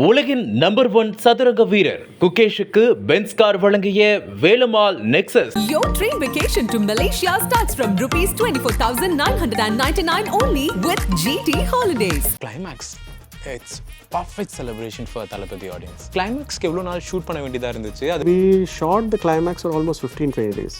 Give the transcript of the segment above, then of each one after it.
உலகின் நம்பர் 1 சதுரங்க வீரர் குகேஷுக்கு பென்ஸ் கார் வழங்கிய Velammal nexus. Your dream vacation to Malaysia starts from rupees 24,999 only with GT Holidays. Climax. It's perfect celebration for Thalapathy audience. Climax க்கு எவ்வளவு நாள் shoot பண்ண வேண்டியதா இருந்துச்சு? We shot the climax for almost 15-20 days.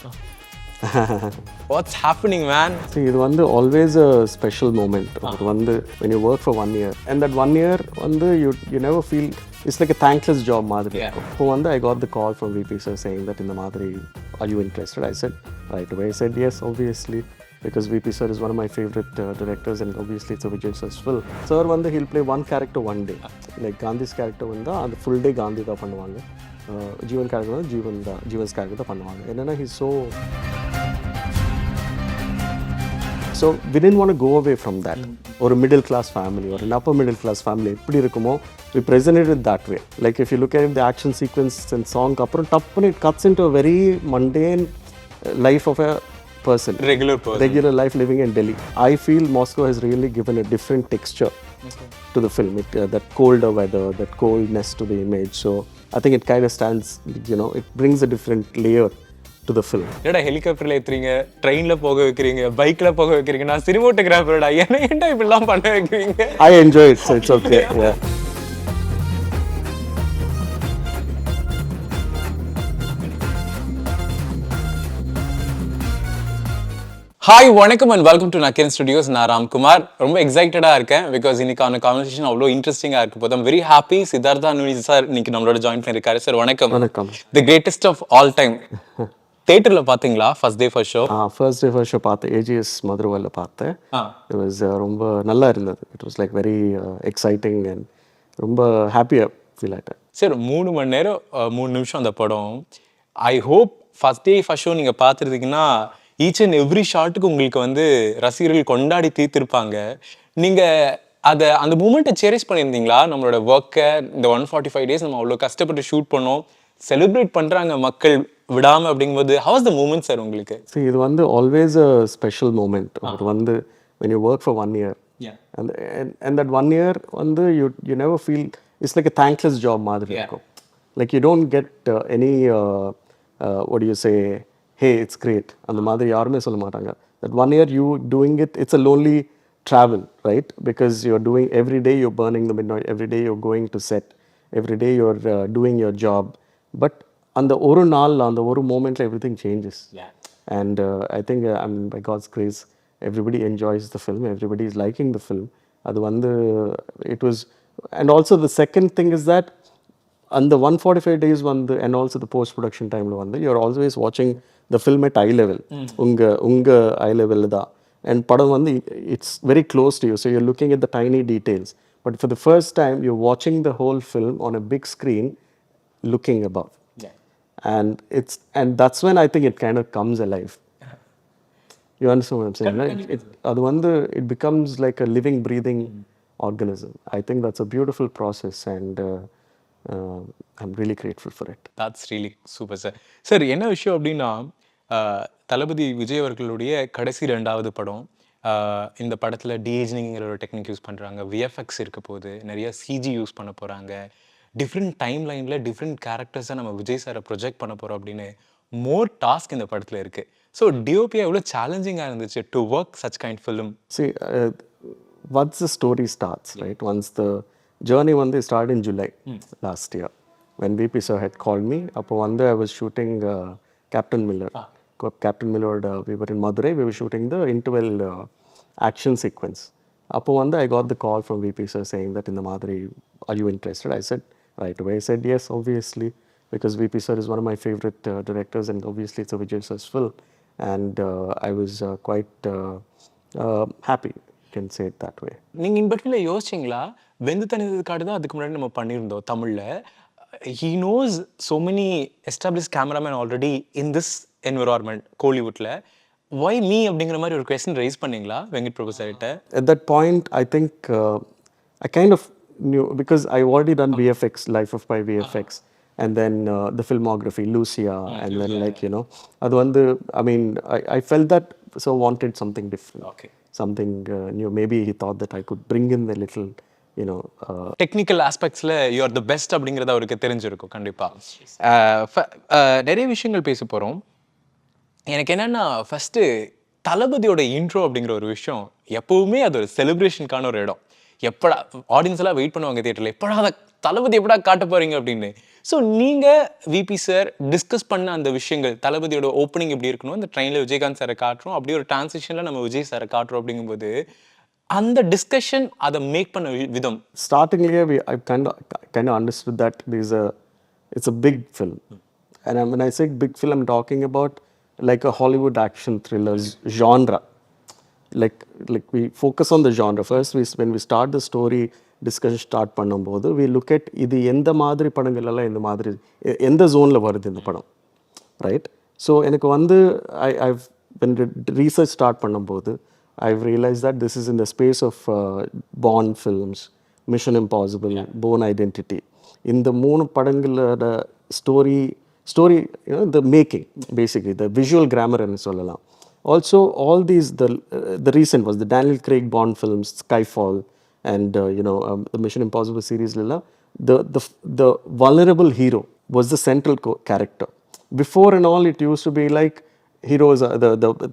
What's happening, man? See, இது வந்து always a special moment. அது வந்து when you work for 1 year and that 1 year வந்து you never feel it's like a thankless job மாதிரி இருக்கும். So வந்து I got the call from VP sir saying that இந்த மாதிரி are you interested? I said right away. I said yes, obviously, because VP sir is one of my favorite directors and obviously it's a Vijay sir's film. Sir வந்து he'll play one character one day. Like Gandhi's character வந்து அந்த full day Gandhi தான் பண்ணுவாங்க. ஜீவன் character வந்து ஜீவன்ஸ் character தான் பண்ணுவாங்க. என்னன்னா he's so we didn't want to go away from that. Or a middle class family or an upper middle class family எப்படி இருக்குமோ we presented it that way. Like if you look at it, the action sequence and song அப்புறம் டப்புன்னு it cuts into a very mundane life of a person. Regular life living in Delhi. I feel Moscow has really given a different texture to the film. That colder weather, that coldness to the image. So I think it kind of stands, it brings a different layer to the film. என்னடா ஹெலிகாப்டர்ல ஏத்துறீங்க, ட்ரெயின்ல போக வைக்கிறீங்க, பைக்ல போக வைக்கிறீங்க, நான் சினிமாட்டோகிராஃபர்டா, ஏன்டா இப்படிலாம் பண்ண வைக்கிறீங்க? I enjoy it, so it's okay. Yeah. Hi வணக்கம் and welcome to Nakkheeran studios. நான் ராம்குமார். ரொம்ப எக்ஸைட்டடாக இருக்கேன் பிகாஸ் இன்னைக்கான கான்வர்சேஷன் அவ்வளோ இன்ட்ரெஸ்டிங்காக இருக்கு போது. I'm very happy. Siddhartha Nuni sir இன்னைக்கு நம்மளோட ஜாயின் பண்ணியிருக்காரு. சார் வணக்கம். வணக்கம். The greatest of all time. தியேட்டரில் பார்த்தீங்களா first day first show? First day first show பார்த்தேன். ஏஜிஎஸ் மதுரவாலில் பார்த்தேன். இட் வாஸ் ரொம்ப நல்லா இருந்தது. It was like very exciting and ரொம்ப ஹாப்பியாக ஃபீல் ஆகிட்டேன். சார் 3 மணி நேரம் 3 நிமிஷம் அந்த படம். I hope first day first show நீங்கள் பார்த்துருந்தீங்கன்னா ஈச் அண்ட் எவ்ரி ஷாட்டுக்கு உங்களுக்கு வந்து ரசிகர்கள் கொண்டாடி தீர்த்திருப்பாங்க. நீங்கள் அதை அந்த மூமெண்ட்டை செரிஷ் பண்ணியிருந்தீங்களா? நம்மளோட ஒர்க்கை இந்த 145 days நம்ம அவ்வளோ கஷ்டப்பட்டு ஷூட் பண்ணோம், செலிப்ரேட் பண்ணுறாங்க மக்கள் விடாமல் அப்படிங்கும்போது how was the moment sir உங்களுக்கு? See, இது வந்து always a special moment. அது வந்து when you work for 1 year and that 1 year வந்து you never feel it's like a thankless job மாதிரி இருக்கும். Like you don't get any what do you say, hey it's great அந்த மாதிரி யாருமே சொல்ல மாட்டாங்க. That 1 year you doing it's a lonely travel, right? Because you're doing every day, you're burning the midnight, every day you're going to set, every day you're doing your job, but அந்த ஒரு நாள் அந்த ஒரு momentல everything changes. And I think by God's grace everybody enjoys the film, everybody is liking the film. அது வந்து it was, and also the second thing is that அந்த 145 days வந்து and also the post production timeல வந்து you're always watching the film at eye level. உங்க eye level தான். And படம் வந்து it's very close to you, so you're looking at the tiny details, but for the first time you're watching the whole film on a big screen looking above. And that's when I think it kind of comes alive. You understand what I'm saying, right? அது வந்து it becomes like a living breathing organism. I think that's a beautiful process and I'm really grateful for it. That's really super sir. Sir என்ன விஷயம் அப்படின்னா, தளபதி விஜய் அவர்களுடைய கடைசி 2வது படம். இந்த படத்தில் டிஏஜிங்கிற ஒரு டெக்னிக் யூஸ் பண்ணுறாங்க, விஎஃப்எக்ஸ் இருக்க போது, நிறைய சிஜி யூஸ் பண்ண போகிறாங்க, டிஃப்ரெண்ட் டைம் லைனில் டிஃப்ரெண்ட் கேரக்டர்ஸை நம்ம விஜய் சாரை ப்ரொஜெக்ட் பண்ண போகிறோம் அப்படின்னு மோர் டாஸ்க் இந்த படத்தில் இருக்குது. ஸோ டிஓபியாக எவ்வளோ சேலஞ்சிங்காக இருந்துச்சு to work such kind film? See, once the story starts, right? Once the journey வந்து started in July last year when VP sir had called me. அப்போ வந்து I was shooting Captain Miller. Captain Miller, we were in Madurai, we were shooting the interval action sequence. அப்போ வந்து I got the call from VP sir saying that in the மாதிரி are you interested? I said right away. I said yes, obviously, because VP sir is one of my favorite directors and obviously it's a Vijay sir's film. And I was quite happy, you can say it that way. நீங்கள் இன் பட்வீனில் யோசிச்சிங்களா? வெந்து தனிது காடு தான் அதுக்கு முன்னாடி நம்ம பண்ணியிருந்தோம் தமிழில். He knows so many established cameramen already in this environment, Kollywoodல. Why me அப்படிங்கிற மாதிரி ஒரு question raise பண்ணீங்களா வெங்கட் பிரபு சார்கிட்ட? At that point, I think I kind of knew, because I already done VFX, Life of Pi VFX, and then the filmography, Lucia, and then அது வந்து I mean, I felt that so wanted something different. Okay. Something new. Maybe he thought that I could bring in the little you know, technical ஆஸ்பெக்ட்ஸில் you are the best அப்படிங்கிறது அவருக்கு தெரிஞ்சிருக்கும் கண்டிப்பாக. நிறைய விஷயங்கள் பேச போகிறோம். எனக்கு என்னென்னா ஃபஸ்ட்டு தளபதியோட இன்ட்ரோ அப்படிங்கிற ஒரு விஷயம் எப்போவுமே அது ஒரு செலிப்ரேஷனுக்கான ஒரு இடம். எப்படா ஆடியன்ஸ் எல்லாம் வெயிட் பண்ணுவாங்க தியேட்டரில், எப்படா அதை தளபதி எப்படா காட்ட போகிறீங்க அப்படின்னு. ஸோ நீங்கள் விபி சார் டிஸ்கஸ் பண்ண அந்த விஷயங்கள், தளபதியோட ஓப்பனிங் எப்படி இருக்கணும், அந்த ட்ரெயினில் விஜயகாந்த் சாரை காட்டுறோம், அப்படியே ஒரு டிரான்சிஷனில் நம்ம விஜய் சாரை காட்டுறோம் அப்படிங்கும்போது அந்த டிஸ்கஷன் அதை மேக் பண்ண விதம். Startingly, I kind of understood that it's a big film, and when I say big film, I'm talking about like a Hollywood action thriller genre. Like we focus on the genre first. When we start the story discussion start பண்ணும்போது we look at இது எந்த மாதிரி படங்கள் எல்லாம் இந்த மாதிரி எந்த ஜோன்ல வருது இந்த படம், ரைட்? ஸோ எனக்கு வந்து I've when research start பண்ணும்போது I've realized that this is in the space of Bond films, Mission Impossible, Bourne Identity. இந்த மூணு படங்களோட story, you know, the making, basically the visual grammar ன்னு சொல்லலாம். Also all these the recent was the Daniel Craig Bond films, Skyfall, and you know, the Mission Impossible series lilla, the vulnerable hero was the central character. Before and all, it used to be like heroes,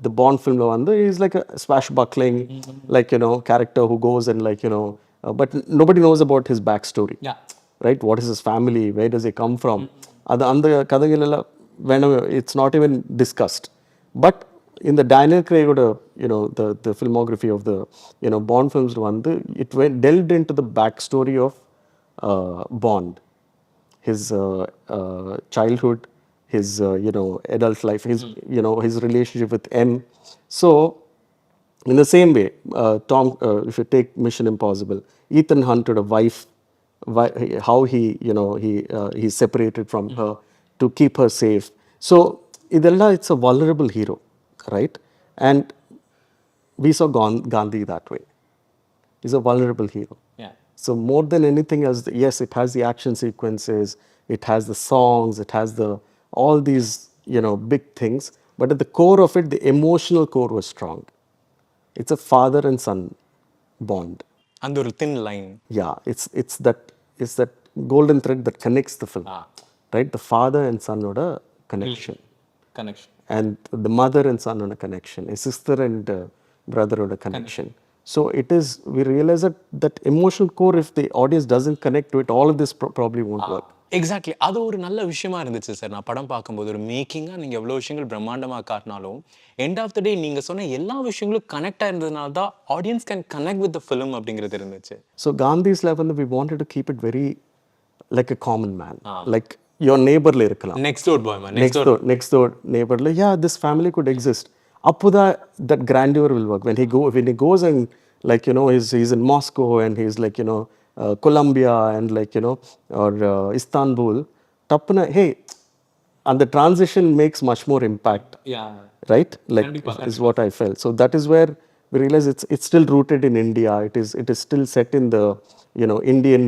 the Bond film lo vandu is like a swashbuckling, like, you know, character who goes and, like, you know, but nobody knows about his backstory. Right? What is his family? Where does he come from? Adu andha kadhagalella when it's not even discussed. But in the Daniel Craig, you know, the filmography of the, you know, Bond films vandu, it went delved into the backstory of Bond, his childhood, his you know, adult life, his you know, his relationship with M. So in the same way, if you take Mission Impossible, Ethan Hunt had a wife, how he, you know, he separated from her to keep her safe. So idella, it's a vulnerable hero, right? And we saw Gandhi that way. He's a vulnerable hero. So more than anything else, yes, it has the action sequences, it has the songs, it has all these, you know, big things, but at the core of it, the emotional core was strong. It's a father and son bond. And a thin line. Yeah, it's that golden thread that connects the film. Right? The father and son oda connection. And the mother and son oda connection. A sister and brother oda connection. So it is, we realize that emotional core, if the audience doesn't connect to it, all of this probably won't work. Exactly. அது ஒரு நல்ல விஷயமா இருந்துச்சு sir. நான் படம் பார்க்கும்போது ஒரு மேக்கிங்காக நீங்கள் எவ்வளோ விஷயங்கள் பிரம்மாண்டமாக காட்டினாலும் எண்ட் ஆஃப் த டே நீங்கள் சொன்ன எல்லா விஷயங்களும் கனெக்டாக இருந்ததுனால தான் audience can connect with the film அப்படிங்கிறது இருந்துச்சு. So Gandhi's level we wanted to keep it very like a common man, like your neighborல இருக்கலாம், next door boy man, next door neighborல, yeah, this family could exist. அப்போதான் that grandeur will work. When he goes and, like, you know, he's in Moscow and he's, like, you know, Colombia and, like, you know, or Istanbul, tappana, hey, and the transition makes much more impact. Right? Like, is what I felt. So that is where we realize it's still rooted in India. It is still set in the, you know, Indian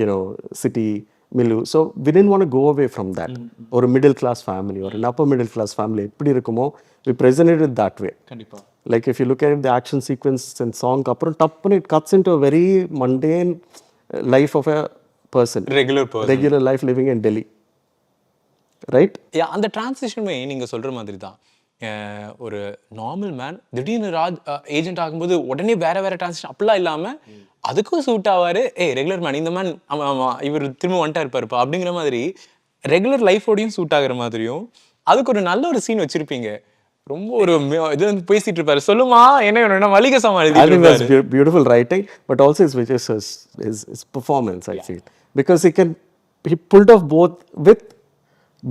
you know, city milieu. So we didn't want to go away from that. Or a middle class family or an upper middle class family, eppadi irukumo, we presented it that way. Like, if you look at it, the action sequence and song, it cuts into a very mundane life of a person. Regular life living in Delhi. Right? Yeah, அந்த டிரான்சிஷனுமே நீங்கள் சொல்கிற மாதிரி தான். ஒரு normal man திடீர்னு agent ஆகும்போது உடனே வேற டிரான்சிஷன் அப்படிலாம் இல்லாமல் அதுக்கும் சூட் ஆவார். ரெகுலர் மேன், இந்த மேன் இவர் திரும்ப வந்துட்டா இருப்பாருப்பா அப்படிங்கிற மாதிரி ரெகுலர் லைஃபோடையும் சூட் ஆகிற மாதிரியும் அதுக்கு ஒரு நல்ல ஒரு சீன் வச்சுருப்பீங்க. ரொம்ப ஒரு இது வந்து பேசிட்டு இருப்பாரு, சொல்லுமா என்ன மளிகை சாமான். I think that's beautiful writing, but also it's Vijay's his performance, I feel, because he pulled off both with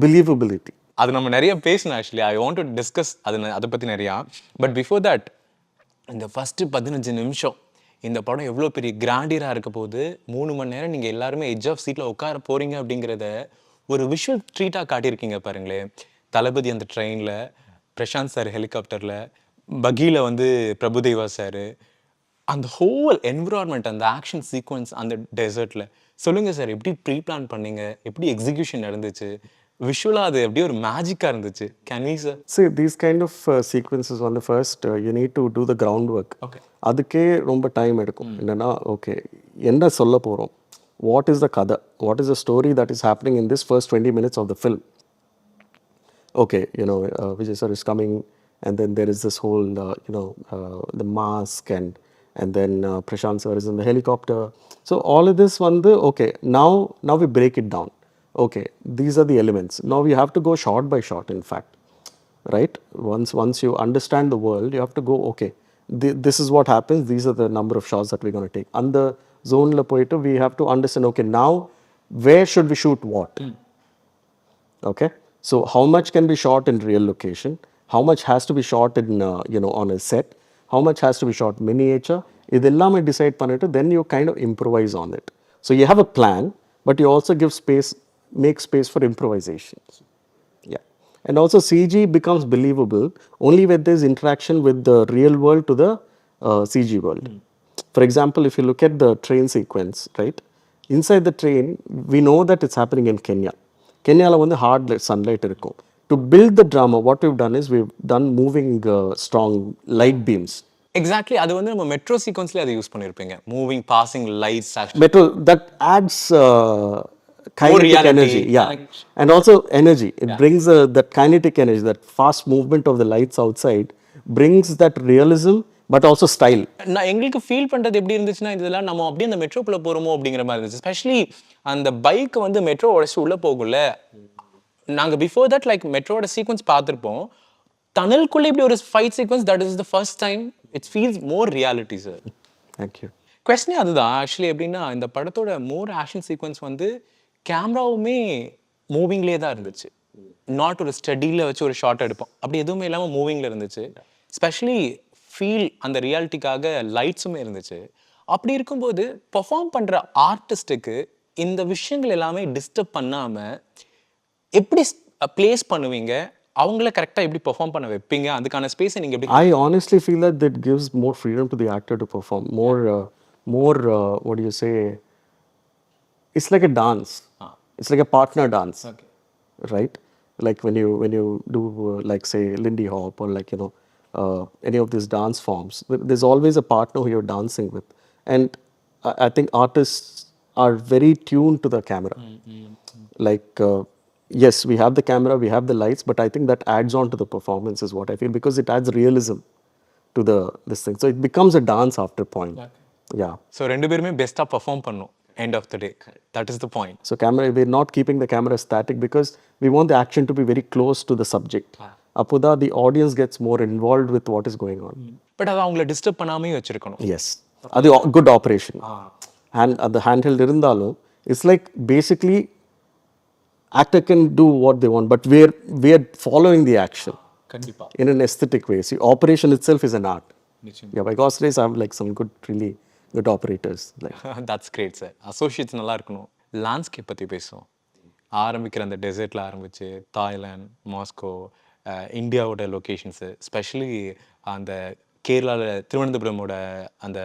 believability. அது நம்ம நிறைய பேசணும். Actually I want to discuss அதை பற்றி நிறையா. பட் பிஃபோர் தட், இந்த ஃபஸ்ட்டு 15 நிமிஷம் இந்த படம் எவ்வளோ பெரிய கிராண்டியராக இருக்க போது, 3 மணி நேரம் நீங்கள் எல்லாருமே எட்ஜ் ஆஃப் சீட்டில் உட்கார போகிறீங்க அப்படிங்கிறத ஒரு விஷுவல் ட்ரீட்டாக காட்டியிருக்கீங்க பாருங்களேன். தளபதி அந்த ட்ரெயினில், பிரசாந்த் சார் ஹெலிகாப்டரில், பகீல வந்து பிரபுதேவா சார், அந்த ஹோல் என்விரான்மெண்ட், அந்த ஆக்ஷன் சீக்வன்ஸ் அந்த டெசர்ட்டில். சொல்லுங்கள் சார், எப்படி ப்ரீ பிளான் பண்ணீங்க, எப்படி எக்ஸிக்யூஷன் நடந்துச்சு, விஷுவலாக அது அப்படியே ஒரு மேஜிக்காக இருந்துச்சு. Can we sir? See, these kind of sequences on the first, you need to do the groundwork. Okay. அதுக்கே ரொம்ப டைம் எடுக்கும். என்னன்னா, ஓகே என்ன சொல்ல போகிறோம், வாட் இஸ் த கதை, what is the story that is happening in this first 20 minutes of the film. Okay, Vijay sir is coming, and then there is this whole, the mask, and then Prashant sir is in the helicopter. So all of this okay, now we break it down. Okay, these are the elements. Now we have to go shot by shot, in fact. Right? Once you understand the world, you have to go, okay, this is what happens, these are the number of shots that we're going to take. And the zone la poitu, we have to understand, okay, now where should we shoot what? Okay, so how much can be shot in real location, how much has to be shot in on a set, how much has to be shot miniature, idellame decide pannittu, then you kind of improvise on it. So you have a plan, but you also make space for improvisation. Yeah. And also CG becomes believable only when there's interaction with the real world to the CG world. For example, if you look at the train sequence, right? Inside the train, we know that it's happening in Kenya. Kenya la hard sunlight irukkum. To build the drama, what we've done is we've done moving strong light beams. Exactly அது நம்ம metro சீக்வன்ஸ்லேயே அதை use பண்ணியிருப்பீங்க. Moving passing lights Metro, that adds kinetic reality. energy. Yeah. And also energy. It brings that kinetic energy, that fast movement of the lights outside brings that realism, but also style. நான் எங்களுக்கு feel பண்ணுறது எப்படி இருந்துச்சுன்னா, இதெல்லாம் நம்ம அப்படியே அந்த மெட்ரோக்குள்ளே போகிறோமோ அப்படிங்கிற மாதிரி இருந்துச்சு. எஸ்பெஷலி அந்த பைக் மெட்ரோ உடச்சு உள்ளே போகல. நாங்கள் பிஃபோர் தட் லைக் மெட்ரோட சீக்வன்ஸ் பார்த்துருப்போம். டனலுக்குள்ளே இப்படி ஒரு fight sequence, that is the first time it feels more reality sir. Thank you. கொஸ்டினே அதுதான் ஆக்சுவலி. எப்படின்னா இந்த படத்தோட மோர் ஆக்ஷன் சீக்வன்ஸ் கேமராவுமே மூவிங்லேயே தான் இருந்துச்சு. நாட் ஒரு ஸ்டடியில் வச்சு ஒரு ஷார்ட் எடுப்போம், அப்படி எதுவுமே இல்லாமல் மூவிங்கில் இருந்துச்சு. ஸ்பெஷலி ஃபீல் அந்த ரியாலிட்டிக்காக லைட்ஸுமே இருந்துச்சு. அப்படி இருக்கும்போது பெர்ஃபார்ம் பண்ணுற ஆர்டிஸ்ட்டுக்கு இந்த விஷயங்கள் எல்லாமே டிஸ்டர்ப் பண்ணாமல் எப்படி பிளேஸ் பண்ணுவீங்க, அவங்கள கரெக்டாக எப்படி பெர்ஃபார்ம் பண்ண வைப்பீங்க, அதுக்கான ஸ்பேஸை நீங்கள் எப்படி? I honestly feel that gives more freedom to the actor to perform. More what do you say? It's like a dance. It's like a partner dance. Okay. Right? Like when you do like say Lindy Hop or like any of these dance forms, there's always a partner who you're dancing with. And I think artists are very tuned to the camera. Like yes, we have the camera, we have the lights, but I think that adds on to the performance is what I feel, because it adds realism to this thing. So it becomes a dance after point. Okay. Yeah. So ரெண்டு பேருமே பெஸ்ட்டாக perform பண்ணும் end of the day. That is the point. So we're not keeping the camera static because we want the action to be very close to the subject. Appuda the audience gets more involved with what is going on. But அது அவங்கள disturb பண்ணாமே வச்சிருக்கணும். Yes. அது good operation. And the handheld irundalo, it's like basically actor can do what they want, but we're following the action. கண்டிப்பா. In an aesthetic way. See, operation itself is an art. Yeah, by God's grace, I have like some really good operators. Like. That's great, sir. Associates நல்லா இருக்கணும். Landscape பற்றி பேசுவோம். ஆரம்பிக்கிற அந்த டெசர்ட்டில் ஆரம்பிச்சு Thailand, Moscow, இந்தியாவோட லொக்கேஷன்ஸு, ஸ்பெஷலி அந்த கேரளாவில் திருவனந்தபுரமோட அந்த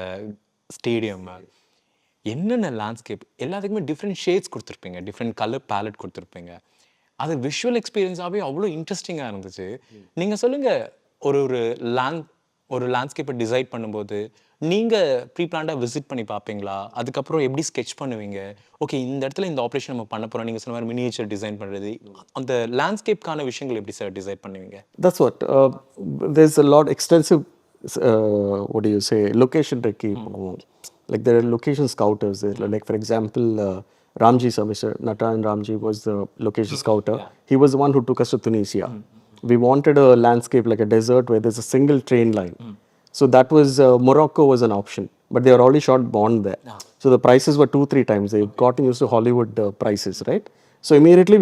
ஸ்டேடியம், என்னென்ன லேண்ட்ஸ்கேப் எல்லாத்துக்குமே டிஃப்ரெண்ட் ஷேட்ஸ் கொடுத்துருப்பீங்க, டிஃப்ரெண்ட் கலர் பேலட் கொடுத்துருப்பீங்க. அது விஷுவல் எக்ஸ்பீரியன்ஸாகவே அவ்வளோ இன்ட்ரெஸ்டிங்காக இருந்துச்சு. நீங்கள் சொல்லுங்கள், ஒரு லேண்ட்ஸ்கேப்பை டிசைட் பண்ணும்போது நீங்கள் ப்ரீ பிளான்டாக விசிட் பண்ணி பார்ப்பீங்களா? அதுக்கப்புறம் எப்படி ஸ்கெட்ச் பண்ணுவீங்க? ஓகே, இந்த இடத்துல இந்த ஆப்ரேஷன் நம்ம பண்ண போகிறோம், நீங்கள் சொன்ன மாதிரி மினியேச்சர் டிசைன் பண்ணுறது, அந்த லேண்ட்ஸ்கேப்கான விஷயங்கள் எப்படி சார் டிசைட் பண்ணுவீங்க? That's what. There's a lot extensive, what do you say, location recce. Like there are location scouters. Like for example, Ramji sir, Mr. Nakkheeran Ramji was the location scouter. Yeah. He was the one who took us to Tunisia. We wanted a landscape like a desert where there's a single train line. So that was, Morocco was an option, but they were already shot born there. So the prices were 2-3 times. They gotten used to Hollywood prices, right? So immediately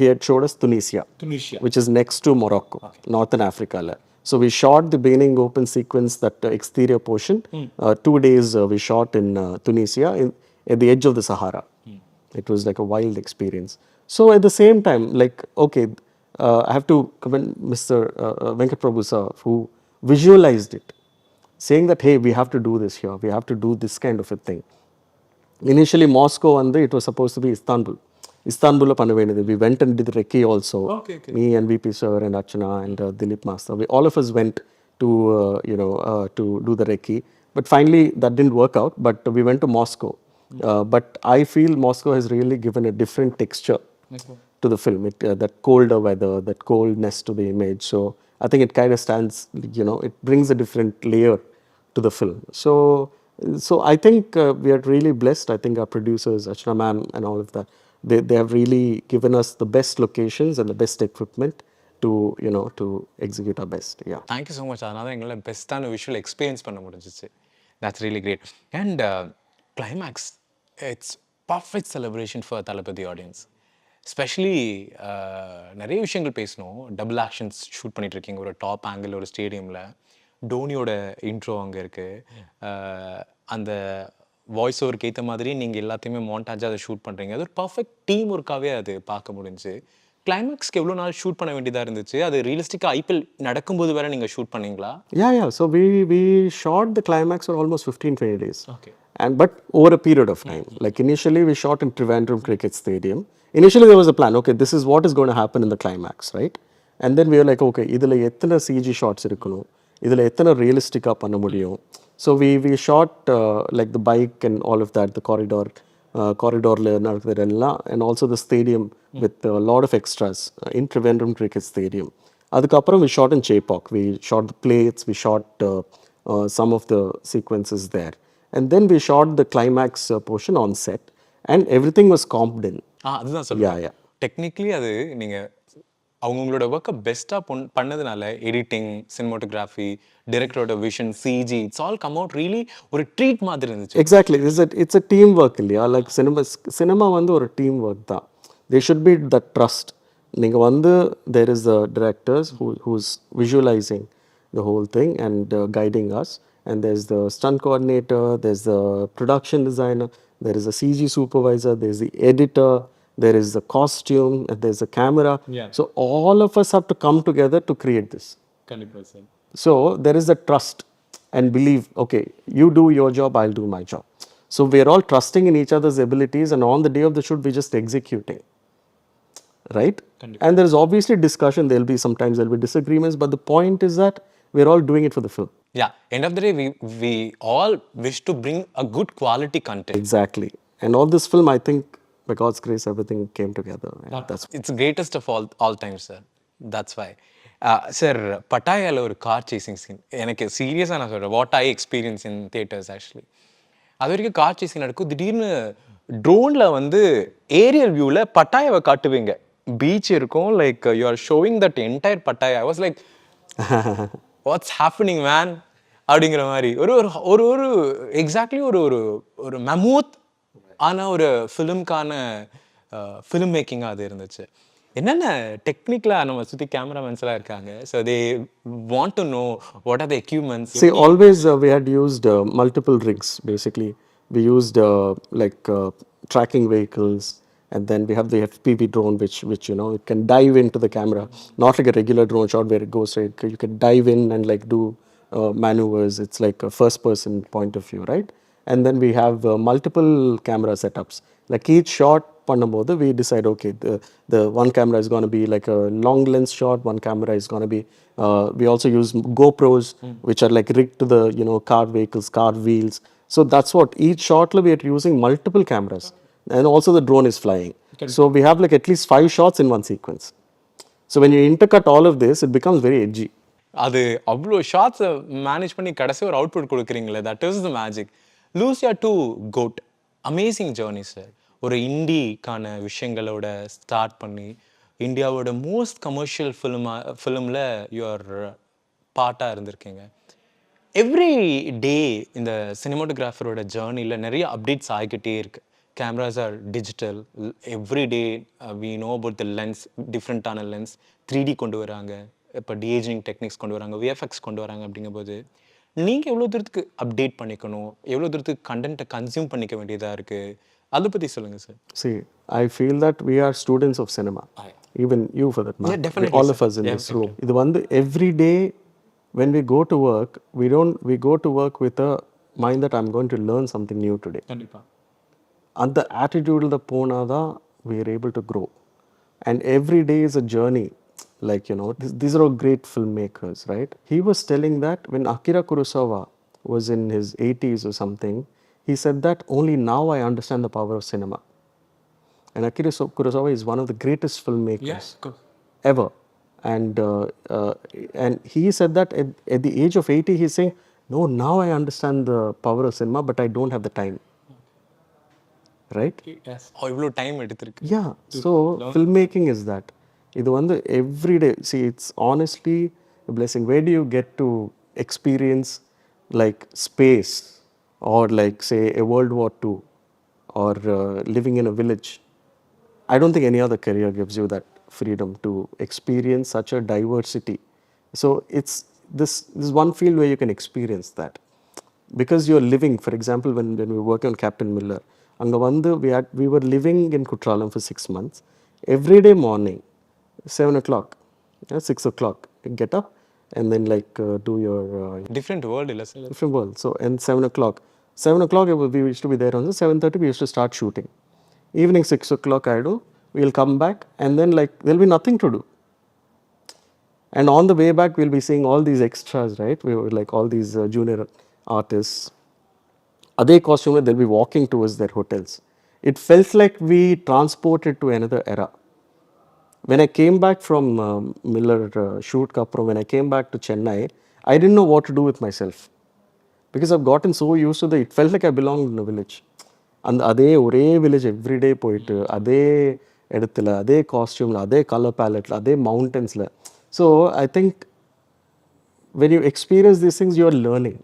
he had showed us Tunisia, which is next to Morocco, Northern Africa. So we shot the beginning open sequence, that exterior portion. 2 days we shot in Tunisia, at the edge of the Sahara. It was like a wild experience. So at the same time, like, okay, I have to commend Mr. Venkatprabhu sir, who visualized it, saying that, hey, we have to do this here, we have to do this kind of a thing. Initially Moscow, and it was supposed to be Istanbul. Istanbul panna venidhu. We went and did recce also. Okay, okay. Me and VP sir and Archana and Dilip master. All of us went to to do the recce. But finally that didn't work out. But we went to Moscow. But I feel Moscow has really given a different texture to the film. That colder weather, that coldness to the image. So I think it kind of stands, it brings a different layer to the film. So I think we are really blessed. I think our producers, Achna ma'am and all of that, they have really given us the best locations and the best equipment to, to execute our best. Yeah. Thank you so much. அதனால எங்களால் பெஸ்ட்டான visual experience பண்ண முடிஞ்சிச்சு. That's really great. And climax, it's perfect celebration for Thalapathy audience. Specially நிறைய விஷயங்கள் பேசணும். Double actions shoot பண்ணிட்டு இருக்கீங்க ஒரு டாப் ஆங்கிள் ஒரு ஸ்டேடியமில். டோனியோட இன்ட்ரோ அங்கே இருக்குது. அந்த வாய்ஸ் ஓவருக்கு ஏற்ற மாதிரி நீங்கள் எல்லாத்தையுமே மாண்டாஜாக அதை ஷூட் பண்ணுறீங்க. அது ஒரு பர்ஃபெக்ட் டீம் ஒர்க்காகவே அது பார்க்க முடிஞ்சு. கிளைமேக்ஸ்க்கு எவ்வளோ நாள் ஷூட் பண்ண வேண்டியதாக இருந்துச்சு? அது ரியலிஸ்டிக்காக ஐபிஎல் நடக்கும்போது வேற நீங்கள் ஷூட் பண்ணீங்களா? Yeah. So we shot the climax for almost 15-20 days. Okay. But over a period of time. Like initially we shot in Trivandrum Cricket Stadium. Initially there was a plan. Okay, this is what is going to happen in the climax, right? And then we were like, okay, idhula ethana CG shots irukunu, idhula ethana realistic ah panna mudiyum. So we shot like the bike and all of that, the corridor and also the stadium with a lot of extras in Trivandrum Cricket Stadium. Adukapram we shot in Chepauk. We shot the plates, we shot some of the sequences there. And then we shot the climax portion on set and everything was comped in. அதுதான் சொல்லுங்கள். Yeah. Technically அது நீங்கள் அவங்களோட ஒர்க்கை பெஸ்ட்டாக பண்ணதுனால editing, cinematography, டைரக்டரோட vision, CG, it's all come out really ஒரு ட்ரீட் மாதிரி இருந்துச்சு. Exactly. It's a teamwork இல்லையா? Like cinema வந்து ஒரு teamwork தான். There should be that trust. நீங்க வந்து there is the directors who's visualizing the whole thing and guiding us, and there's the stunt coordinator, there's the production designer, there is a CG supervisor, there's the editor, there is the costume, and there's the camera. Yeah. So all of us have to come together to create this. கண்டிப்பாக sir. So there is a trust and belief, okay, you do your job, I'll do my job. So we're all trusting in each other's abilities, and on the day of the shoot we're just executing. Right? And there is obviously discussion, sometimes there'll be disagreements, but the point is that we're all doing it for the film. Yeah, end of the day we all wish to bring a good quality content. Exactly. And all this film, I think by God's grace everything came together. That's It's greatest of all time, sir. That's why. Sir, பட்டாயாவில் ஒரு car chasing scene எனக்கு சீரியஸாக நான் சொல்கிறேன், what I experience in theatres actually. அது வரைக்கும் car chasing நடக்கும், திடீர்னு ட்ரோனில் வந்து ஏரியல் வியூவில் பட்டாயாவை காட்டுவீங்க. பீச் இருக்கும், like you are showing that entire பட்டாயா. I was like what's happening man அப்படிங்கிற மாதிரி ஒரு எக்ஸாக்ட்லி ஒரு மெமூத் ஆன ஒரு ஃபிலிம்கான ஃபிலிம் மேக்கிங்காக அது இருந்துச்சு. என்னென்ன டெக்னிக்கலாக நம்ம சுற்றி கேமராமேன்ஸ்லாம் இருக்காங்க. So they want to know what are the equipments. See, always we had used multiple rigs. Basically, we used tracking vehicles, and then we have the FPV drone, which it can dive into the camera, not like a regular drone shot where it goes straight. You can dive in and like do maneuvers. It's like a first-person point of view, right? And then we have multiple camera setups. Like each shot பண்ணும்போது we decide, okay, the one camera is going to be like a long lens shot, one camera is going to be we also use GoPros which are like rigged to the car vehicles, car wheels. So that's what each shot we are using multiple cameras, and also the drone is flying. So we have like at least 5 shots in one sequence. So when you intercut all of this, it becomes very edgy. அது அவ்வளோ ஷார்ட்ஸை manage பண்ணி கடைசி ஒரு output கொடுக்குறீங்களே, that is the magic. Lucia to GOAT, amazing journey sir. ஒரு இண்டிக்கான விஷயங்களோட start பண்ணி இந்தியாவோட மோஸ்ட் கமர்ஷியல் ஃபிலிமில் யூஆர் பார்ட்டாக இருந்திருக்கீங்க. எவ்ரி டே இந்த சினிமாட்டோகிராஃபரோட ஜேர்னியில் நிறைய அப்டேட்ஸ் ஆகிக்கிட்டே இருக்குது. Cameras are digital. Every day we know about the lens, டிஃப்ரெண்ட்டான லென்ஸ், 3D கொண்டு வராங்க, இப்போ டிஏஜிங் டெக்னிக்ஸ் கொண்டு வராங்க, விஎஃப்எக்ஸ் கொண்டு வராங்க. அப்படிங்கும்போது நீங்கள் எவ்வளோ தூரத்துக்கு அப்டேட் பண்ணிக்கணும், எவ்வளோ தூரத்துக்கு கண்டென்ட்டை கன்சியூம் பண்ணிக்க வேண்டியதாக இருக்குது, அதை பற்றி சொல்லுங்கள் sir. See, I feel that we are students of cinema. Even you for that matter. Yeah, definitely, all sir. of us in this room. இது வந்து every day when we go to work, we go to work with a mind that I'm going to learn something new today. கண்டிப்பாக அந்த ஆட்டிடியூடில் போனால் தான் we are able to grow. And every day is a journey. Like, these are all great filmmakers, right? He was telling that when Akira Kurosawa was in his 80s or something, he said that only now I understand the power of cinema. And Akira Kurosawa is one of the greatest filmmakers ever. And and he said that at the age of 80, he's saying, no, now I understand the power of cinema, but I don't have the time. Right? இவ்வளோ time எடுத்திருக்கு. Yeah. So filmmaking is that. இது வந்து every day. See, it's honestly a blessing. Where do you get to experience like space or like say a World War II or living in a village? I don't think any other career gives you that freedom to experience such a diversity. So it's this one field where you can experience that. Because you're living, for example, when we were working on Captain Miller, we were living in Kutralam for 6 months. Every day morning, 7 o'clock, 6 o'clock, you get up and then like do your different world இல்லை sir. different world. So, and 7 o'clock. 7 o'clock, we used to be there on the 7:30, we used to start shooting. Evening 6 o'clock, we'll come back and then like there'll be nothing to do. And on the way back, we'll be seeing all these extras, right? We were like all these junior artists. Other costume, they'll be walking towards their hotels. It felt like we transported to another era. When I came back from Miller shoot kapro, when I came back to Chennai, I didn't know what to do with myself. Because I've gotten so used to it felt like I belonged in a village. And அதே ஒரே village every day போயிட்டு அதே இடத்துல அதே காஸ்டியூமில் அதே colour பேலட்டில் அதே மவுண்டன்ஸில். So I think when you experience these things, you are learning.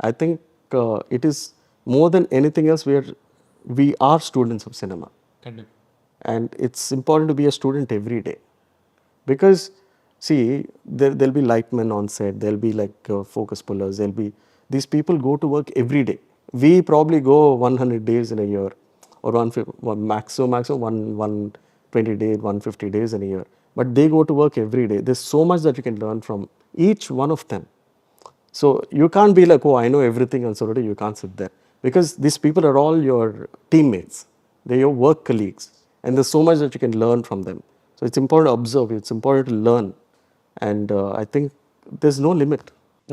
I think it is more than anything else, we are students of cinema. And it's important to be a student every day. Because, see, there'll be lightmen on set, there'll be like focus pullers, these people go to work every day. We probably go 100 days in a year, or maximum 120 days, 150 days in a year. But they go to work every day. There's so much that you can learn from each one of them. So you can't be like, oh, I know everything, and so you can't sit there. Because these people are all your teammates. They're your work colleagues. And there's so much that you can learn from them. So it's important to observe, it's important to learn. And I think there's no limit.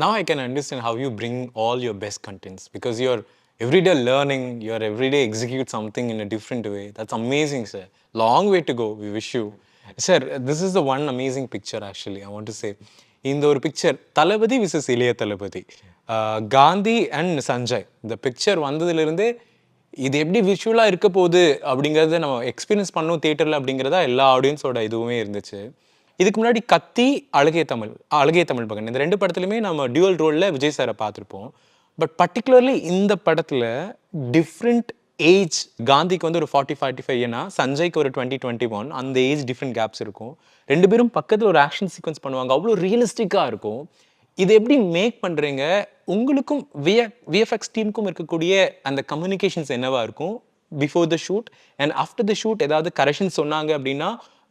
Now I can understand how you bring all your best contents, because you're everyday learning, you're everyday execute something in a different way. That's amazing, sir. Long way to go. We wish you. Sir, this is the one amazing picture actually, I want to say. இந்த ஒரு picture தளபதி versus இளைய தளபதி, Gandhi and Sanjay. இந்த picture வந்ததுலேருந்தே இது எப்படி விஷுவலாக இருக்க போகுது அப்படிங்கிறத நம்ம எக்ஸ்பீரியன்ஸ் பண்ணோம் தியேட்டரில் அப்படிங்கிறதா எல்லா ஆடியன்ஸோட இதுவுமே இருந்துச்சு. இதுக்கு முன்னாடி கத்தி, அழகிய தமிழ் மகன், இந்த 2 படத்துலையுமே நம்ம டியூவல் ரோலில் விஜய் சாரை பார்த்துருப்போம். பட் பர்டிகுலர்லி இந்த படத்தில் டிஃப்ரெண்ட் ஏஜ், காந்திக்கு வந்து ஒரு 40-45, ஏன்னா சஞ்சய்க்கு ஒரு 20-21, அந்த ஏஜ் டிஃப்ரெண்ட் கேப்ஸ் இருக்கும். 2 பேரும் பக்கத்தில் ஒரு ஆக்ஷன் சீக்வன்ஸ் பண்ணுவாங்க, அவ்வளோ ரியலிஸ்டிக்காக இருக்கும். இது எப்படி மேக் பண்ணுறீங்க? உங்களுக்கும் விஎஃப்எக்ஸ் டீமுக்கும் இருக்கக்கூடிய அந்த கம்யூனிகேஷன்ஸ் என்னவா இருக்கும் before the shoot and after the shoot? ஏதாவது கரெக்ஷன் சொன்னாங்க அப்படின்னா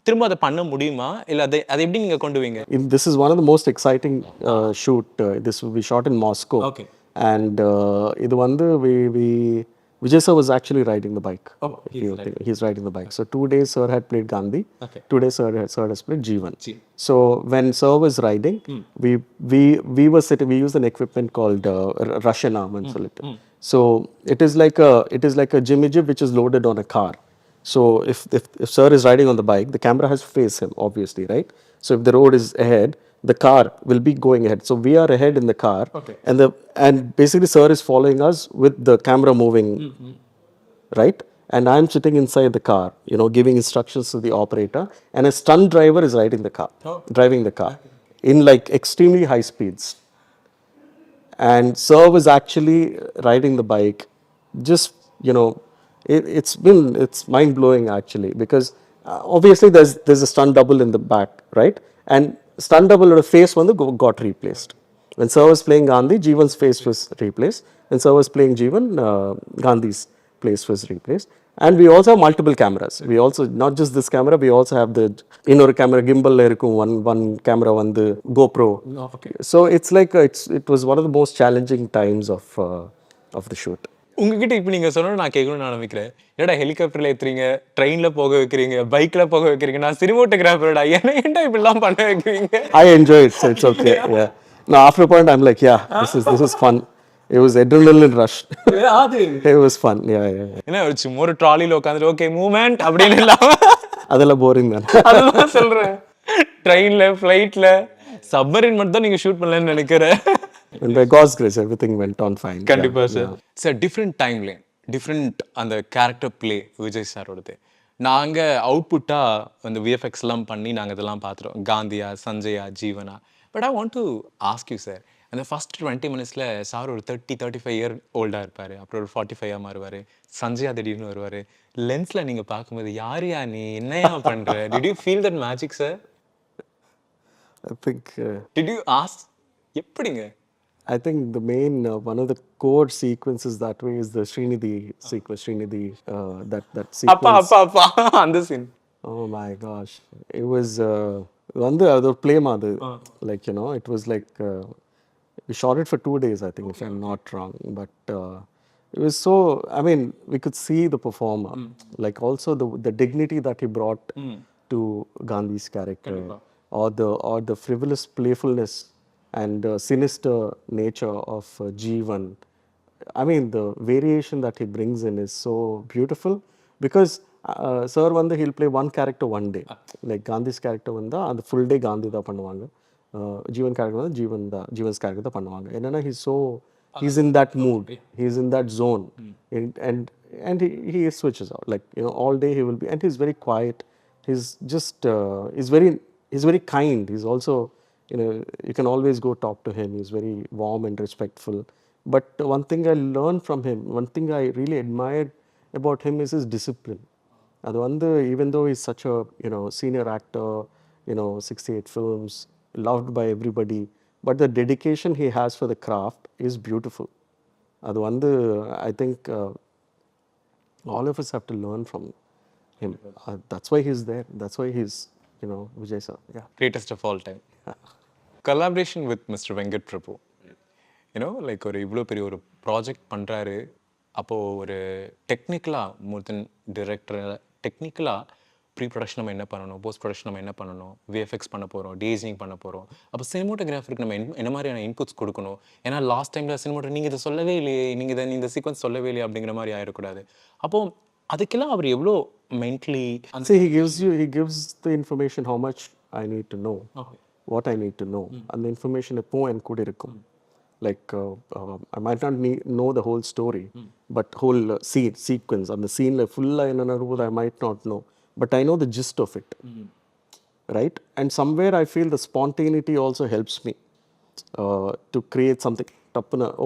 திரும்ப அதை பண்ண முடியுமா, இல்லை அதை எப்படி நீங்கள் கொண்டு வீங்க? This is one of the most exciting shoot. This will be shot in Moscow. Okay. And இது வந்து Vijay sir was actually riding the bike. Oh, he's riding the bike. So 2 days sir had played Gandhi. Okay. 2 days sir has played Jeevan. So when sir was riding, we were sitting. We used an equipment called Russian arm and so it is like a jimmy jib which is loaded on a car. So if sir is riding on the bike, the camera has to face him, obviously, right? So if the road is ahead, the car will be going ahead. So we are ahead in the car, and basically sir is following us with the camera moving, right? And I'm sitting inside the car, giving instructions to the operator, and a stunt driver is driving the car in like extremely high speeds. And sir was actually riding the bike, just it's mind blowing actually, because obviously there's a stunt double in the back, right? And stunt double face got replaced. When sir was playing Gandhi, Jeevan's face was replaced. When sir was playing Jeevan, Gandhi's place was replaced. And we also have multiple cameras. We also, not just this camera, we also have the inner camera gimbal, one camera on the GoPro. Okay. So it's like it was one of the most challenging times of the shoot. உங்ககிட்ட இப்போ நீங்கள் சொன்ன நான் கேட்கணும்னு நினைக்கிறேன். என்னடா ஹெலிகாப்டரில் ஏற்றுறீங்க, ட்ரெயினில் போக வைக்கிறீங்க, பைக்கில் போக வைக்கிறீங்க, நான் சினிமோட்டோகிராஃபர்டா, ஏன்டா இப்படிலாம் பண்ண வைக்கிறீங்க? I enjoy it, so it's okay. Yeah. Now after a point, I'm like, yeah, this is fun. It was adrenaline rush. அது It was fun. Yeah. என்ன சும்மா ஒரு ட்ராலியில் உட்காந்துட்டு ஓகே மூமெண்ட் அப்படின்னு இல்லாம அதெல்லாம் போரிங் தான். அதுதான் சொல்கிறேன். ட்ரெயினில், ஃப்ளைட்டில், சப்மரின் மட்டும் தான் நீங்கள் ஷூட் பண்ணலன்னு நினைக்கிறேன். And by God's grace, everything went on fine. கண்டிப்பா sir. Sir different timeline, different அந்த கேரக்டர் பிளே விஜய் சாரோடது. நாங்கள் அவுட்புட்டாக அந்த விஎஃப்எக்ஸ்லாம் பண்ணி நாங்கள் இதெல்லாம் பார்த்துருவோம். காந்தியா, சஞ்சயா, ஜீவனா. But I want to ask you sir, அந்த ஃபர்ஸ்ட் 20 minutesல சார் ஒரு 30-35 இயர் ஓல்டாக இருப்பார். அப்புறம் ஒரு 45 மாறுவார். சஞ்சயா திடீர்னு வருவார். லென்ஸில் நீங்கள் பார்க்கும்போது யாரையா நீ என்னையா பண்ணுற? Did you feel that magic sir? I think did you ask எப்படிங்க? I think the main one of the core sequences that way is the Srinidhi sequence. Srinidhi that அப்பா sequence. அப்பா அப்பா அந்த scene. Oh my gosh, it was வந்து அது ஒரு play மாதிரி. Like you know, it was like we shot it for 2 days, I think, if I'm not wrong. But it was so. I mean, we could see the performer, like also the dignity that he brought to Gandhi's character, or the frivolous playfulness and sinister nature of Jeevan. I mean, the variation that he brings in is so beautiful because sir வந்து he'll play one character one day. Like Gandhi's character வந்தா அந்த full day Gandhi தான் பண்ணுவாங்க. ஜீவன் character வந்து ஜீவன்ஸ் character தான் பண்ணுவாங்க. என்னன்னா he's in that mood, he's in that zone, and he switches out. Like you know, all day he will be, and he's very quiet. He's just he's very kind. He's also, you know, you can always go talk to him. He's very warm and respectful. But one thing I learned from him, one thing I really admired about him is his discipline. அது வந்து even though he's such a, you know, senior actor, you know, 68 films, loved by everybody, but the dedication he has for the craft is beautiful. அது வந்து I think all of us have to learn from him. That's why he's there. That's why he's, you know, Vijay sir. Yeah. Greatest of all time. Collaboration with Mr. Venkatprabhu. You know, like ஒரு இவ்வளோ பெரிய ஒரு project பண்ணுறாரு. அப்போது ஒரு டெக்னிக்கலாக மோர் தென் director, டெக்னிக்கலாக pre production நம்ம என்ன பண்ணணும், போஸ்ட் ப்ரொடக்ஷன் நம்ம என்ன பண்ணணும், விஎஃப்எக்ஸ் பண்ண போகிறோம், டேஜிங் பண்ண போகிறோம். அப்போ சினிமோட்டோகிராஃபருக்கு நம்ம என்ன மாதிரியான இன்புட்ஸ் கொடுக்கணும்? ஏன்னா லாஸ்ட் டைமில் சினிமோட்டோ நீங்கள் இதை சொல்லவே இல்லையே, நீங்கள் இந்த சீக்வன்ஸ் சொல்லவே இல்லையே அப்படிங்கிற மாதிரி ஆயிடக்கூடாது. அப்போது அதுக்கெல்லாம் அவர் எவ்வளோ mentally See, he gives the information how much I need to know, what I need to know. And the information எப்போ என் கூட இருக்கும். Like I might not know the whole story, but whole sequence, and the scene like full I might not know, but I know the gist of it. Right? And somewhere I feel the spontaneity also helps me to create something.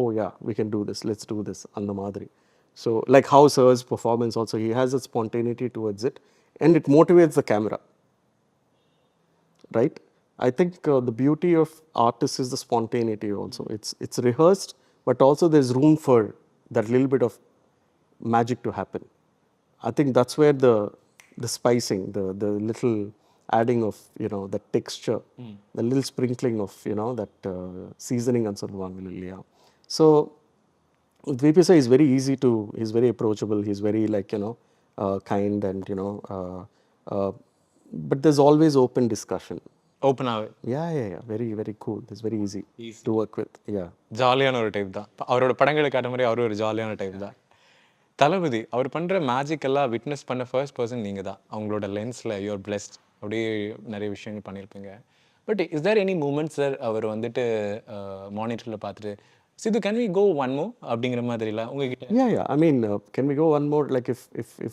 Oh yeah, we can do this, let's do this, and the madri. So like how sir's performance also, he has a spontaneity towards it, and it motivates the camera. Right? I think the beauty of artists is the spontaneity also. It's rehearsed, but also there's room for that little bit of magic to happen. I think that's where the spicing, the little adding of, you know, the texture, the little sprinkling of, you know, that seasoning and சொல்லுவாங்க இல்லையா. So with VP sir, he's very approachable, he's very like, you know, kind, and you know, but there's always open discussion. Open ஆகுது. Yeah. Very, very cool. It's very easy to work with. Yeah. ஜாலியான ஒரு type தான். அவரோட படங்களை காட்ட மாதிரி அவர் ஒரு ஜாலியான டைப் தான். தளபதி அவர் பண்ணுற மேஜிக் எல்லாம் விட்னஸ் பண்ண ஃபர்ஸ்ட் பர்சன் நீங்கள் தான். அவங்களோட லென்ஸில் யூஆர் பிளெஸ்ட். அப்படியே நிறைய விஷயங்கள் பண்ணியிருப்பீங்க. But is there any moment sir அவர் வந்துட்டு மானிட்டரில் பார்த்துட்டு Sidhu can we go one more அப்படிங்கிற மாதிரிலாம் உங்ககிட்ட? Yeah. I mean, can we go one more? Like if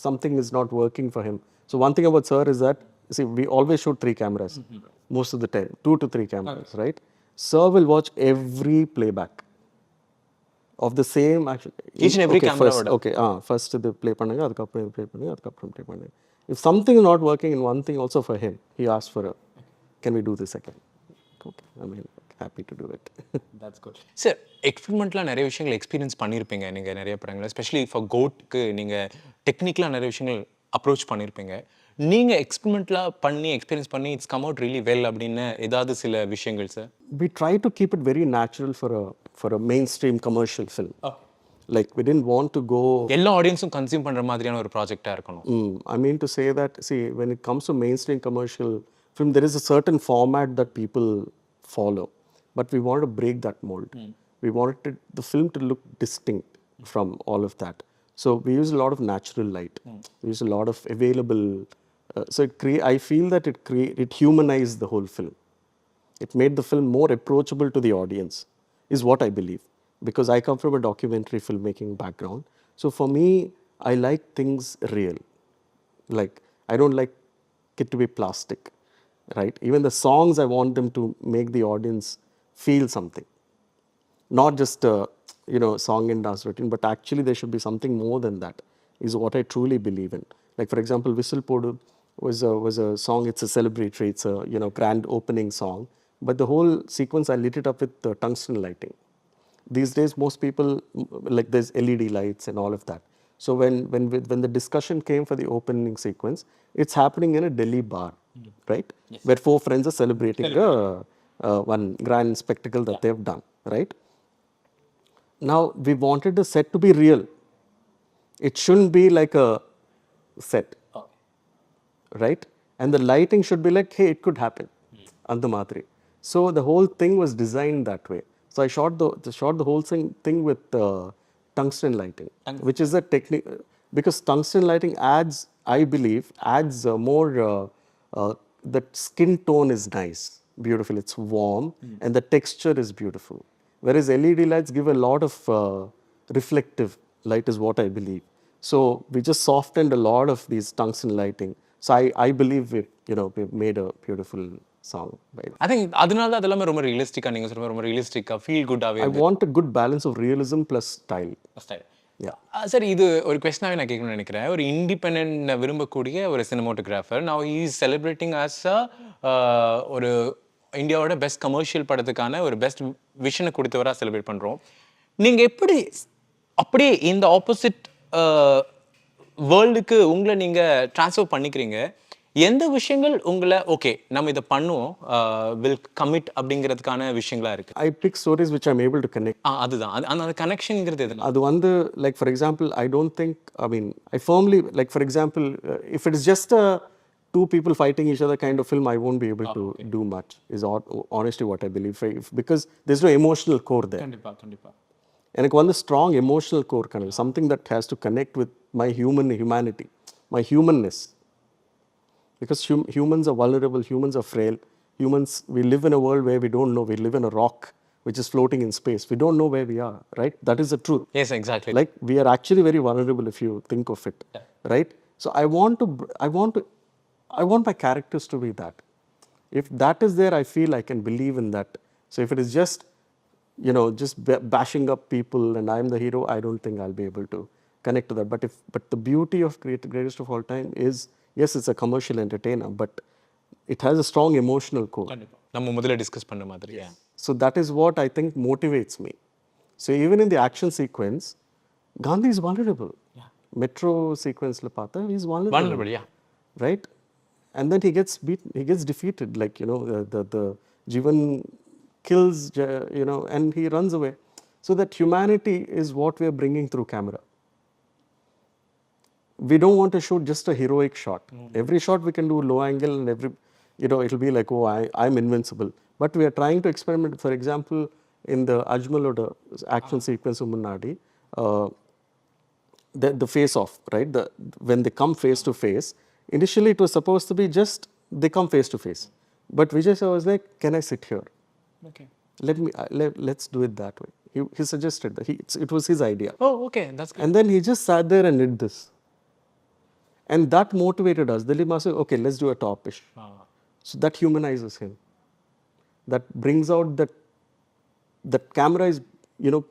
something is not working for him. So one thing about sir is that, see, we always shoot 3 cameras most of the time, 2 to 3 cameras, right? Sir will watch every playback of the same action. Each and every camera. First the play பண்ணுங்க, அதுக்கப்புறம் இது play பண்ணுங்க, அதுக்கப்புறம் play பண்ணுங்க. If something is not working in one thing, also for him, he asks for can we do this again? Okay, I mean, happy to do it. That's good. Sir எக்ஸ்பெரிமெண்ட்லாம் நிறைய விஷயங்கள் experience பண்ணியிருப்பீங்க நீங்கள் நிறைய படங்கள், especially for கோட்க்கு நீங்கள் டெக்னிக்கலாக நிறைய விஷயங்கள் அப்ரோச் பண்ணியிருப்பீங்க. நீங்கள் எக்ஸ்பெரிமெண்ட்லாம் பண்ணி எக்ஸ்பீரியன்ஸ் பண்ணி it's come out really well அப்படின்னு ஏதாவது சில விஷயங்கள் sir? We try to keep it very natural for a mainstream commercial film. Like we didn't want to go. எல்லா ஆடியன்ஸும் கன்சியூம் பண்ற மாதிரியான ஒரு ப்ராஜெக்டா இருக்கணும். I mean to say that, see, when it comes to mainstream commercial film, there is a certain format that people follow, but we wanted to break that mold. We wanted the film to look distinct from all of that. So we use a lot of natural light. We use a lot of available. I feel that it humanized the whole film. It made the film more approachable to the audience, is what I believe. Because I come from a documentary filmmaking background. So for me, I like things real. Like, I don't like it to be plastic, right? Even the songs, I want them to make the audience feel something. Not just a, song and dance routine, but actually there should be something more than that, is what I truly believe in. Like, for example, Whistle Podu was a song, it's a celebratory, it's a, grand opening song. But the whole sequence, I lit it up with tungsten lighting. These days, most people, like there's LED lights and all of that. So when the discussion came for the opening sequence, it's happening in a Delhi bar, right? Yes. Where 4 friends are celebrating one grand spectacle that they've done, right? Now, we wanted the set to be real. It shouldn't be like a set, right? And the lighting should be like, hey, it could happen. And the madri. So the whole thing was designed that way. So I shot the whole thing with tungsten lighting, which is a technique, because tungsten lighting adds, I believe, more, the skin tone is nice, beautiful, it's warm, and the texture is beautiful. Whereas LED lights give a lot of reflective light, is what I believe. So we just softened a lot of these tungsten lighting. So I believe we've made a beautiful song. I think அதனால தான் அதெல்லாம் ரொம்ப ரியலிஸ்டிக்கா, நீங்க சொல்ற ரொம்ப ரியலிஸ்டிக்கா feel குட்டாவே. I want a good balance of realism plus style. சரி, இது ஒரு கொஸ்டினாவே நான் கேட்கணும்னு நினைக்கிறேன். ஒரு இண்டிபெண்டன்ட் விரும்பக்கூடிய ஒரு cinematographer, now he is celebrating as ஒரு இந்தியாவோட பெஸ்ட் கமர்ஷியல் படத்துக்கான ஒரு பெஸ்ட் விஷனை கொடுத்தவராக செலிப்ரேட் பண்ணுறோம். நீங்கள் எப்படி அப்படியே இந்த ஆப்போசிட் வேர்ல்டுக்கு உங்களை நீங்கள் ட்ரான்ஸ்ஃபர் பண்ணிக்கிறீங்க? எந்த விஷயங்கள் உங்களை ஓகே நம்ம இதை பண்ணுவோம் வில் கமிட் அப்படிங்கிறதுக்கான விஷயங்களா இருக்கு? I pick stories which I'm able to connect. அதுதான் அந்த கனெக்ஷன்ங்கிறது எது? அது வந்து, like for example, I don't think, I firmly, like for example, if it is just a 2 people fighting each other kind of film, I won't be able to do much, is honestly what I believe. Because there's no emotional core there. கண்டிப்பா. எனக்கு வந்து strong emotional core kind of something that has to connect with my humanity, my humanness. Because humans are vulnerable, humans are frail. Humans, we live in a world where we don't know. We live in a rock which is floating in space. We don't know where we are, right? That is the truth. Yes, exactly. Like, we are actually very vulnerable if you think of it, right? So I want my characters to be that. If that is there, I feel I can believe in that. So if it is just, just bashing up people and I'm the hero, I don't think I'll be able to connect to that. But the beauty of Greatest of All Time is, yes, it's a commercial entertainer, but it has a strong emotional core. நம்ம முதல்ல discuss பண்ண மாதிரி. So that is what I think motivates me. So even in the action sequence, Gandhi is vulnerable. Metro sequence la paatha, he's vulnerable. Right? And then he gets beaten, he gets defeated, like, the Jivan kills, and he runs away. So that humanity is what we are bringing through camera. We don't want to shoot just a heroic shot. Every shot we can do low angle, and it'll be like, oh, I'm invincible. But we are trying to experiment. For example, in the Ajmaloda action sequence of Munnadi, the face off, right? When they come face to face, initially it was supposed to be just they come face to face. But Vijay sir was like, can I sit here? Okay. Let's do it that way. He suggested that. It was his idea. Oh, okay, that's good. And then he just sat there and did this. And that motivated us. Dilip Master, okay, let's do a topish. So that humanizes him. That brings out that camera is,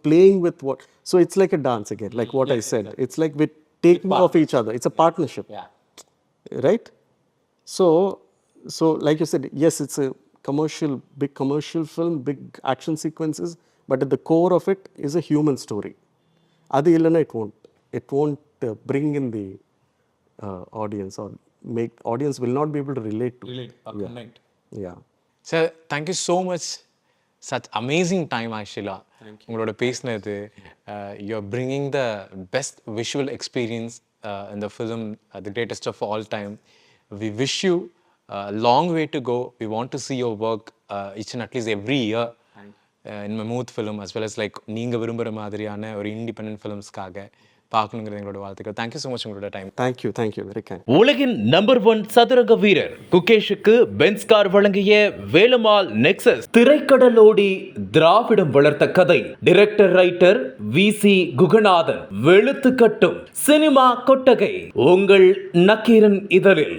playing with what. So it's like a dance again, like what I said. Exactly. It's like we're taking off each other. It's a partnership. Right? So like you said, yes, it's a big commercial film, big action sequences, but at the core of it is a human story. Adu illana it won't bring in the audience, or audience will not be able to relate to. Connect. Sir, thank you so much. Such amazing time, actually. உங்களோட பேசினது, you are bringing the best visual experience இந்த film, the greatest of all time. We wish you long way to go. We want to see your work each and at least every year in Mammoth film, as well as like நீங்க விரும்புகிற மாதிரியான ஒரு independent ஃபிலிம்ஸ்க்காக பார்க்கணுங்கிறது எங்களோட வாழ்த்துக்கள். Thank you so much உங்களோட time. Thank you very kind. உலகின் number 1 சதுரங்க வீரர் குகேஷுக்கு பென்ஸ் கார் வழங்கிய வேலுமால் நெக்ஸஸ் திரைக்கடலோடி திராவிடம் வளர்த்த கதை. Director writer VC Guganathan. வெளுத்து கட்டும் சினிமா கொட்டகை உங்கள் நக்கீரன் இதழில்.